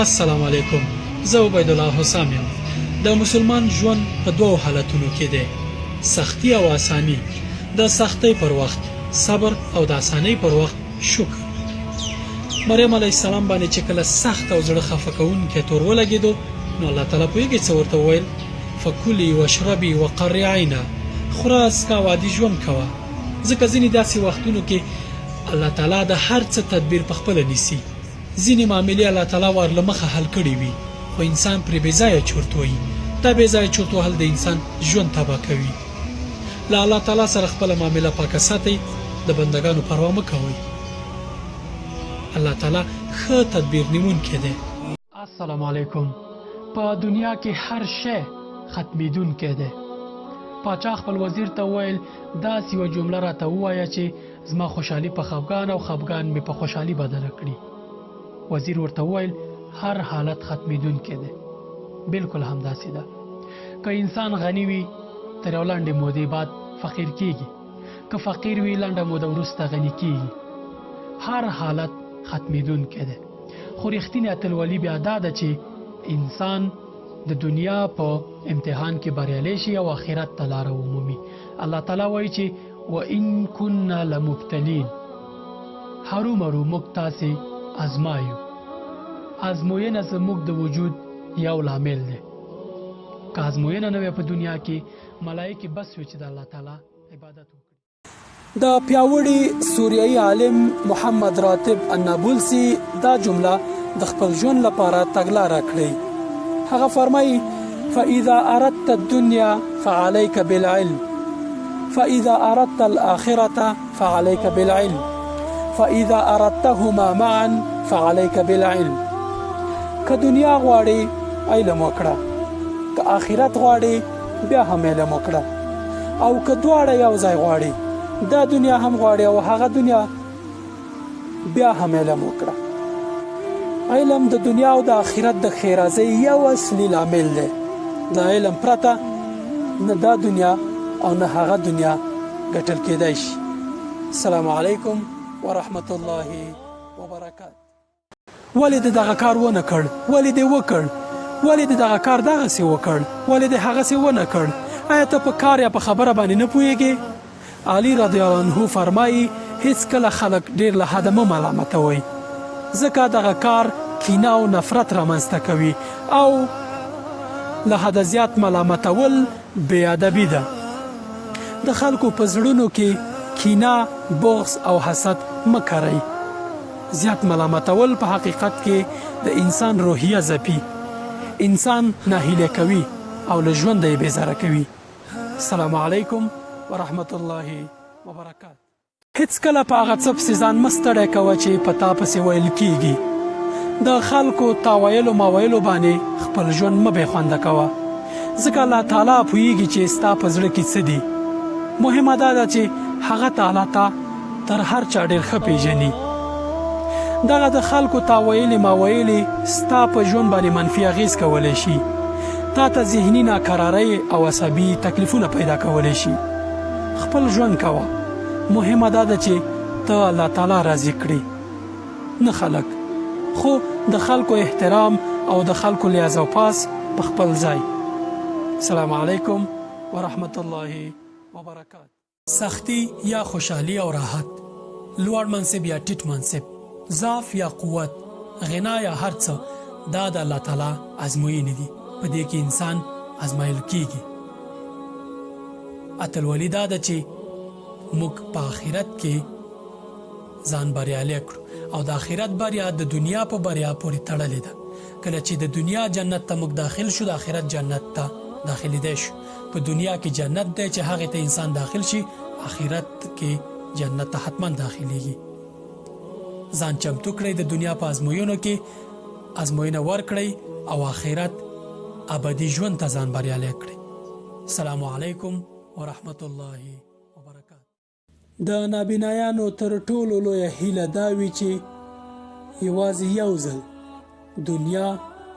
السلام علیکم. زه عبید الله حسام یم. د مسلمان ژوند په دوه حالتونو کې دی: سختی او آسانی. د سختی پر وخت صبر او د آسانی پر وخت شکر. مریم علیه السلام باندې چې کله سخت او زړه خفه کوونکی تور ولګېدو، نو الله تعالی پوهېږي څه ورته وویل: فکلي واشربي وقري عینا. خوره، څښه او عادي ژوند کوه. ځکه ځینې داسې وختونو کې الله تعالی د هر څه تدبیر په خپله نیسي. ځینې معاملې الله تعالی ورله مخه حل کړي وي، خو انسان پرې بېځایه چورت وهي. دا بېځایه چورت وهل د انسان ژوند تباه کوي. له الله تعالی سره خپله معامله پاکه ساتئ، د بندګانو پروا مه کوئ. الله تعالی ښه تدبیر نیونکی دی. السلام علیکم. په دنیا کې هر شی ختمیدونکی دی. پاچا خپل وزیر ته وویل: داسې یوه جمله راته ووایه چې زما خوشحالي په خفګان او خفګان مې په خوشحالي بدله کړي. وزیر ورته وویل: هر حالت ختمیدونکی دی. بالکل همداسې ده. که انسان غني وي، تر یو لنډې مودې بعد فقیر کیږي. که فقیر وي، لنډه موده وروسته غني کیږي. هر حالت ختمیدونکی دی. خو رښتینې اتلولي بیا دا ده چې انسان د دنیا په امتحان کې بریالی شي او آخرت ته لاره ومومي. الله تعالی وایي چې وَإِن كُنَّا لَمُبْتَلِينَ. هرومرو موږ تاسې ازمایو. ازموینه زموږ د وجود یو لامل دی. که ازموینه نه وي په دنیا کې، ملایکې بس وي چې د الله تعالی عبادت وکړي. د پیاوړي سوریایي عالم محمد راتب النابلسي دا جمله د خپل ژوند لپاره تګلاره کړې. هغه فرمایي: فإذا أردت الدنيا فعليك بالعلم، فإذا أردت الآخرة فعليك بالعلم، فإذا أردتهما معا فعليك بالعلم. که دنیا غواړي، علم وکړه. که آخرت غواړي، بیا هم علم وکړه. او که دواړه یو ځای غواړي، دا دنیا هم غواړي او هغه دنیا، بیا هم علم وکړه. علم د دنیا او د آخرت د ښېرازۍ یو اصلي لامل دی. د علم پرته نه دا دنیا او نه هغه دنیا ګټل کېدای شي. السلام علیکم ورحمت الله وبرکاته. ولې د دغه کار ونه کړ؟ ولې دې وکړ؟ ولې د دغه کار دغسې وکړ؟ ولې دې هغسې ونه کړ؟ آیا ته په کار یا په خبره باندې نه پوهېږې؟ علي رضی الله عنه فرمایي: هیڅکله خلک ډېر له حده مه ملامتوئ، ځکه دغه کار کینه او نفرت رامنځته کوي، او له حده زیات ملامتول بې ادبي ده. د خلکو په زړونو کې کینه، بغض او حسد مه کرئ. زیات ملامتول په حقیقت کې د انسان روحیه ځپي، انسان ناهیلی کوي او له ژونده یې بېزاره کوي. السلام علیکم ورحمت الله وبرکاته. هیڅکله په هغه څه پسې ځان مه ستړی کوه چې په تا پسې ویل کېږي. د خلکو تاویلو ماویلو باندې خپل ژوند مه بېخونده کوه، ځکه الله تعالی پوهېږي چې ستا په زړه کې څه دي. مهمه دا ده چې هغه تعالی ته تر هر چا ډېر ښه پېژني. دغه د خلکو تاویلې ماویلې ستا په ژوند باندې منفي اغېز کولی شي. تا ته ذهني ناکرارۍ او عصبي تکلیفونه پیدا کولی شي. خپل ژوند کوه. مهمه دا ده چې ته الله تعالی راضي کړي، نه خلک. خو د خلکو احترام او د خلکو لیاز او پاس په خپل ځای. السلام علیکم ورحمت الله وبرکاته. سختی یا خوشحالی او راحت، لوړ منصب یا ټیټ منصب، ضعف یا قوت، غنا یا هر څه، دا د الله تعالی ازموینې دي. په دې کې انسان ازمایل کیږي. اتلولي دا ده چې موږ په آخرت کې ځان بریالی کړو، او د آخرت بریا د دنیا په بریا پورې تړلې ده. کله چې د دنیا جنت ته موږ داخل شو، د آخرت جنت ته داخلېدی شو. په دنیا کې جنت دی چې هغې ته انسان داخل شي، آخرت کې جنت ته حتما داخلېږي. ځان چمتو کړئ د دنیا په ازموینو کې، ازموینه ورکړئ او آخرت ابدي ژوند ته ځان بریالی کړئ. السلام علیکم ورحمت الله وبرکاته. د نابینایانو تر ټولو لویه هیله دا وي چې یوازې یو ځل دنیا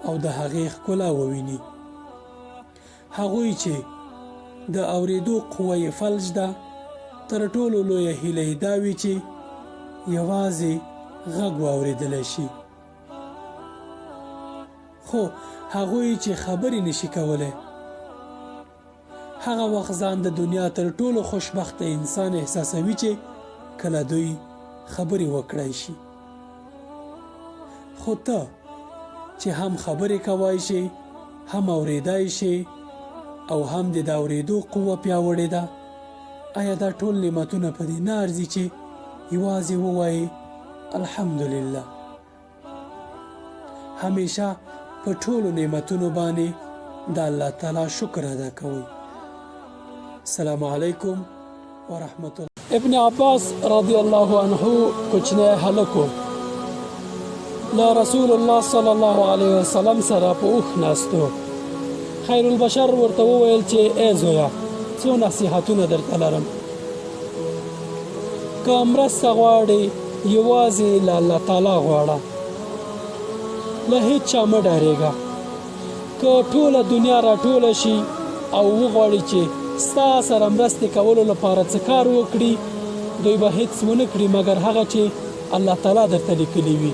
او د هغې ښکلا وویني. هغوی چې د اورېدو قوه یې فلج ده، تر ټولو لویه هیله یې دا وي چې یوازې غږ واورېدلی شي. خو هغوی چې خبرې نشي کولی هغه وخت ځان د دنیا تر ټولو خوشبخته انسان احساسوي چې کله دوی خبرې وکړای شي. خو ته چې هم خبرې کوای شي هم اوریدای شي او هم د اورېدو قوه پیاوړې ده، آیا دا ټول نعمتونه په دې نه ارزي چې یوازې ووایي الحمدلله؟ همیشه په ټولو نعمتونو باندې د الله تعالی شکر ادا کوئ. السلام علیکم ورحمت الله. ابن عباس رضی الله عنه کوچنی هلکو له رسول الله صلی الله علیه وسلم سره په اوښ ناستو. خیر البشر ورته وویل چې ای زویا څو نصیحتونه درته لرم، که مرسته غواړې یوازې له الله تعالی غواړه، له هیڅ چا مه ډارېږه. که ټوله دنیا راټوله شي او وغواړي چې ستا سره مرستې کولو لپاره څه کار وکړي، دوی به هیڅ ونه کړي مګر هغه چې الله تعالی درته لیکلي وي.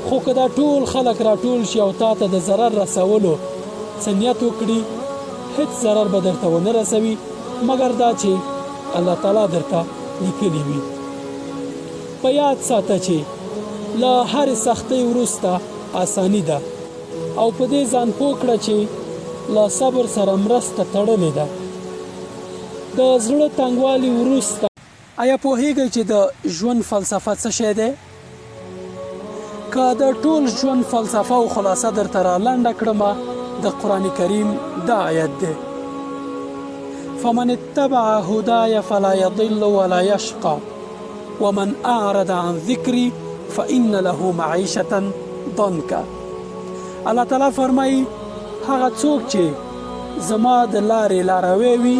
خو که دا ټول خلک راټول شي او تا ته د ضرر رسولو څه نیت وکړي، هیڅ ضرر به درته ونه رسوي مګر دا چې الله تعالی درته لیکلي وي. په یاد ساته چې له هرې سختۍ وروسته آسانی ده او په دې ځان پوه کړه چې له صبر سره مرسته تړلې ده. د زړه تنګوالي وروسته آیا پوهیږئ چې د ژوند فلسفه څه شی دی؟ که د ټول ژوند فلسفه او خلاصه درته رالنډه کړمه، د قرآن کریم دا آیت دی: فمن اتبع هداي فلا يضل ولا يشقى ومن اعرض عن ذکری فإن له معیشة ضنکا. الله تعالی فرمایي هغه څوک چې زما د لارې لاروی وي،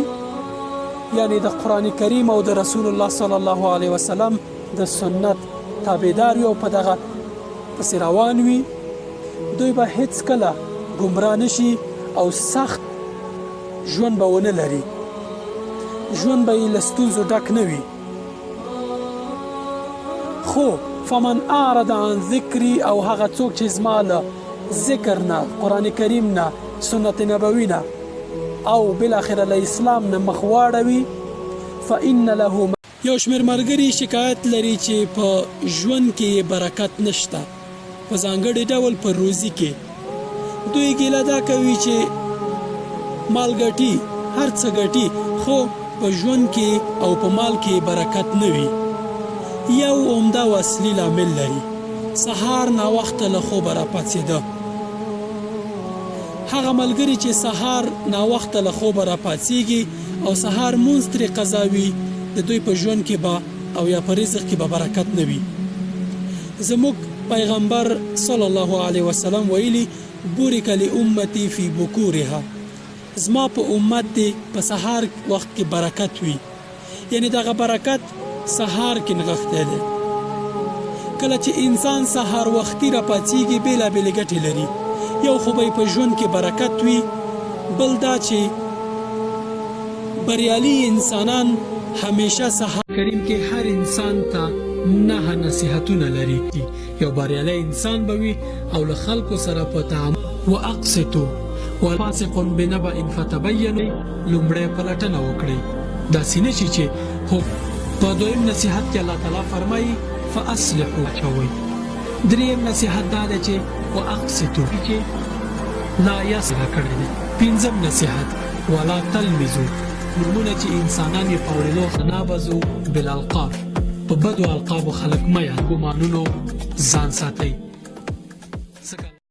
یعنی د قرآن کریم او د رسول الله صلی الله علیه وسلم د سنت تابعدار او په دغه پسې روان وي، دوی به هیڅ کله ګمراه نشي او سخت ژوند به ونه لري، ژوند به یې له ستونزو ډک نه وي. خو فمن اعرض عن ذکری، او هغه څوک چې زما له ذکر نه، قرآن کریم نه، سنت نبوي نه او بالاخره له اسلام نه مخ واړوي، فإن له. یو شمېر ملګري شکایت لري چې په ژوند کې برکت نشته، په ځانګړي ډول په روزي کې. دوی ګیله دا کوي چې مال ګټي، هر څه ګټي، خو په ژوند کې او په مال کې برکت نه وي. یو عمده او اصلي لامل لري: سهار ناوخته له خوبه راپاڅېده. هغه ملګري چې سهار ناوخته له خوبه راپاڅېږي او سهار مونځ ترې قضا وي، د دوی په ژوند کې به او یا په رزق کې به برکت نه وي. زموږ پیغمبر صلی الله علیه وسلم ویلي: بورک لامتی فی بکورها، زما په امت دی په سهار وخت کې برکت وي، یعنی دغه برکت سهار کې نغښتی دی. کله چې انسان سهار وختي راپاڅېږي بېلابېلې ګټې لري. یو خو به په ژوند کې برکت وي، بل دا چې بریالي انسانان همیشه سهار کریم کې هر انسان ته 9 نصیحتونه لري. یو بریالی انسان به وي او له خلکو سره په تعامل واقسطوا وفاسق بنبأ فتبینوا، لومړی پلټنه وکړئ. داسې نه شي چې په دویم نصیحت کې الله تعالی فرمایي فاصلحوا چوي. دریم نصیحت دا ده چې واقسطوا چې لا یصل کړی دی. پنځم نصیحت ولا تلمزوا، نومونه چې انسانان یې په اورېدو تنابزوا بالالقاب، په بدو القابو خلک مه یاد، ګمانونو ځان ساتئ.